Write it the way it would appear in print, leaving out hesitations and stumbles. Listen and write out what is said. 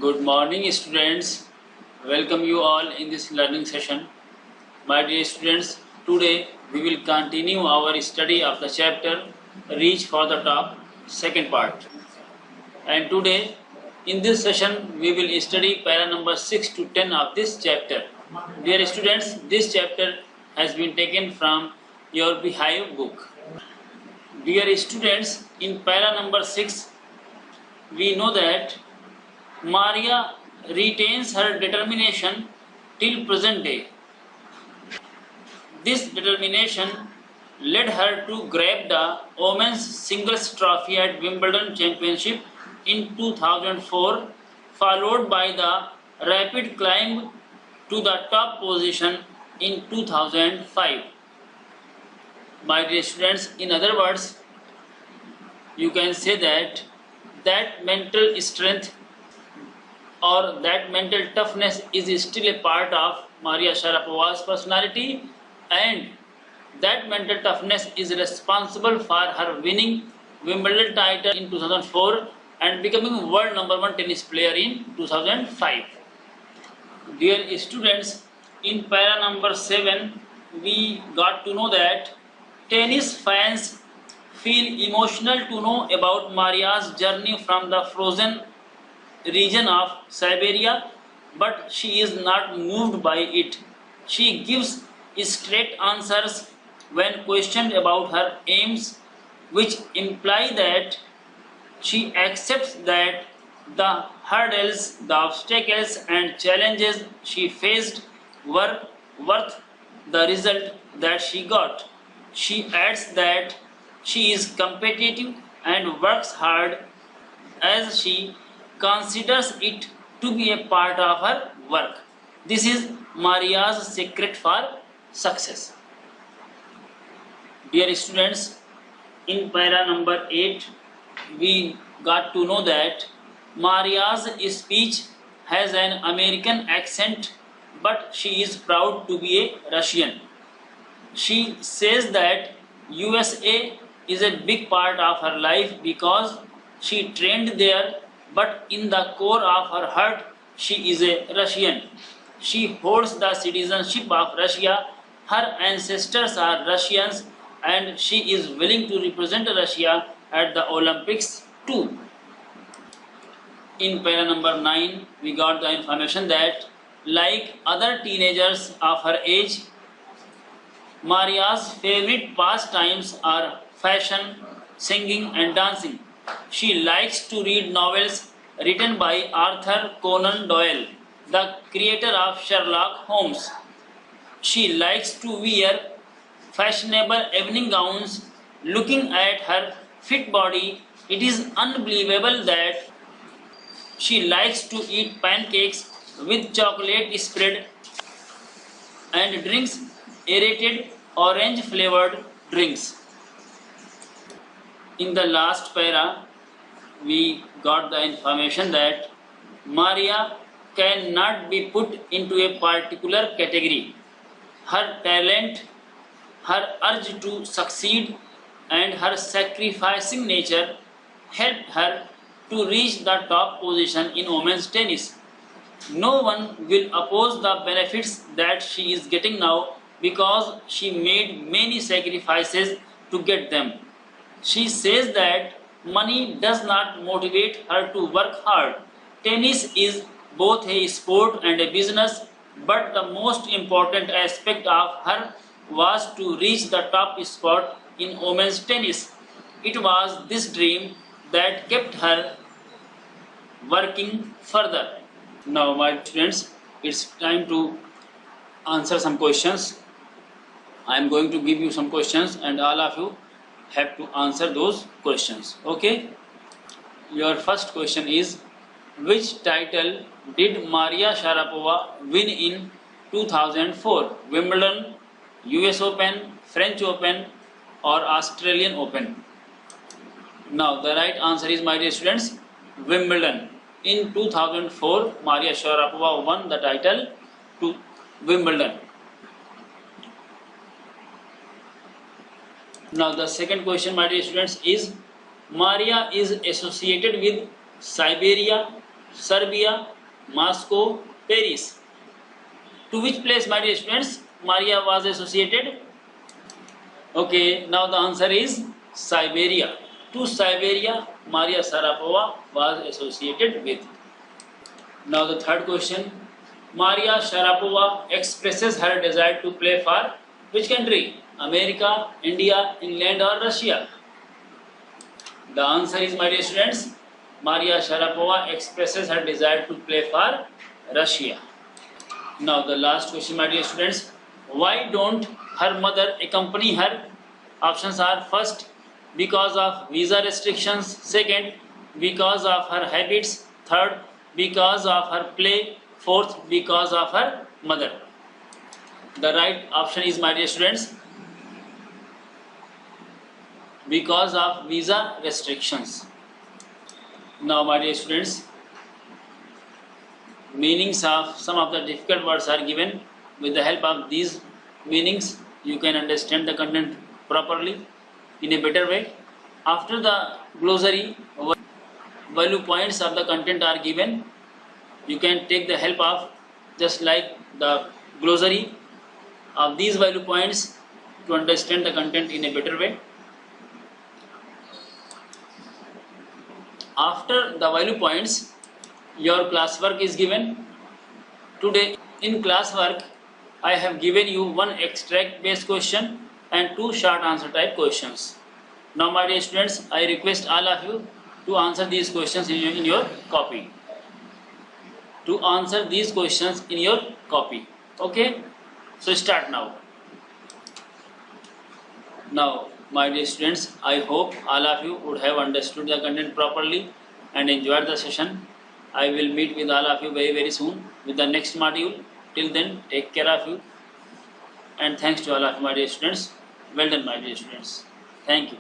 Good morning, students. Welcome you all in this learning session. My dear students, today we will continue our study of the chapter Reach for the Top, second part. And today, in this session, we will study para number 6 to 10 of this chapter. Dear students, this chapter has been taken from your Beehive book. Dear students, in para number 6, we know that Maria retains her determination till present day. This determination led her to grab the women's singles trophy at Wimbledon Championship in 2004, followed by the rapid climb to the top position in 2005. My dear students, in other words, you can say that mental strength or that mental toughness is still a part of Maria Sharapova's personality, and that mental toughness is responsible for her winning Wimbledon title in 2004 and becoming world number 1 tennis player in 2005. Dear students, in para number 7, we got to know that tennis fans feel emotional to know about Maria's journey from the frozen region of Siberia, but she is not moved by it. She gives straight answers when questioned about her aims, which imply that she accepts that the hurdles, the obstacles and challenges she faced were worth the result that she got. She adds that she is competitive and works hard as she considers it to be a part of her work. This is Maria's secret for success. Dear students, in para number 8, we got to know that Maria's speech has an American accent, but she is proud to be a Russian. She says that USA is a big part of her life because she trained there, but in the core of her heart, she is a Russian. She holds the citizenship of Russia. Her ancestors are Russians, and she is willing to represent Russia at the Olympics too. In para number 9, we got the information that, like other teenagers of her age, Maria's favorite pastimes are fashion, singing and dancing. She likes to read novels written by Arthur Conan Doyle, the creator of Sherlock Holmes. She likes to wear fashionable evening gowns. Looking at her fit body, it is unbelievable that she likes to eat pancakes with chocolate spread and drinks aerated orange flavored drinks. In the last para, we got the information that Maria cannot be put into a particular category. Her talent, her urge to succeed, and her sacrificing nature helped her to reach the top position in women's tennis. No one will oppose the benefits that she is getting now because she made many sacrifices to get them. She says that money does not motivate her to work hard. Tennis is both a sport and a business, but the most important aspect of her was to reach the top spot in women's tennis. It was this dream that kept her working further. Now, my students, it's time to answer some questions. I am going to give you some questions, and all of you have to answer those questions. Okay? Your first question is, which title did Maria Sharapova win in 2004? Wimbledon, US Open, French Open or Australian Open? Now the right answer is, my dear students, Wimbledon. In 2004, Maria Sharapova won the title to Wimbledon. Now the second question, my dear students, is Maria is associated with Siberia Serbia, Moscow, Paris. To which place, my dear students, Maria was associated? Okay, now the answer is Siberia. To Siberia, Maria Sharapova was associated with. Now the third question. Maria Sharapova expresses her desire to play for which country? America, India, England or Russia? The answer is, my dear students, Maria Sharapova expresses her desire to play for Russia. Now the last question, my dear students. Why don't her mother accompany her? Options are: first, because of visa restrictions; second, because of her habits; third, because of her play; fourth, because of her mother. The right option is, my dear students, because of visa restrictions. Now, my dear students, meanings of some of the difficult words are given. With the help of these meanings, you can understand the content properly in a better way. After the glossary, value points of the content are given. You can take the help of just like the glossary of these value points to understand the content in a better way. After the value points, your classwork is given. Today in classwork, I have given you one extract based question and two short answer type questions. Now, my dear students, I request all of you to answer these questions in your copy. To answer these questions in your copy. Okay? So start now. Now, my dear students, I hope all of you would have understood the content properly and enjoyed the session. I will meet with all of you very soon with the next module. Till then, take care of you. And thanks to all of my dear students. Well done, my dear students. Thank you.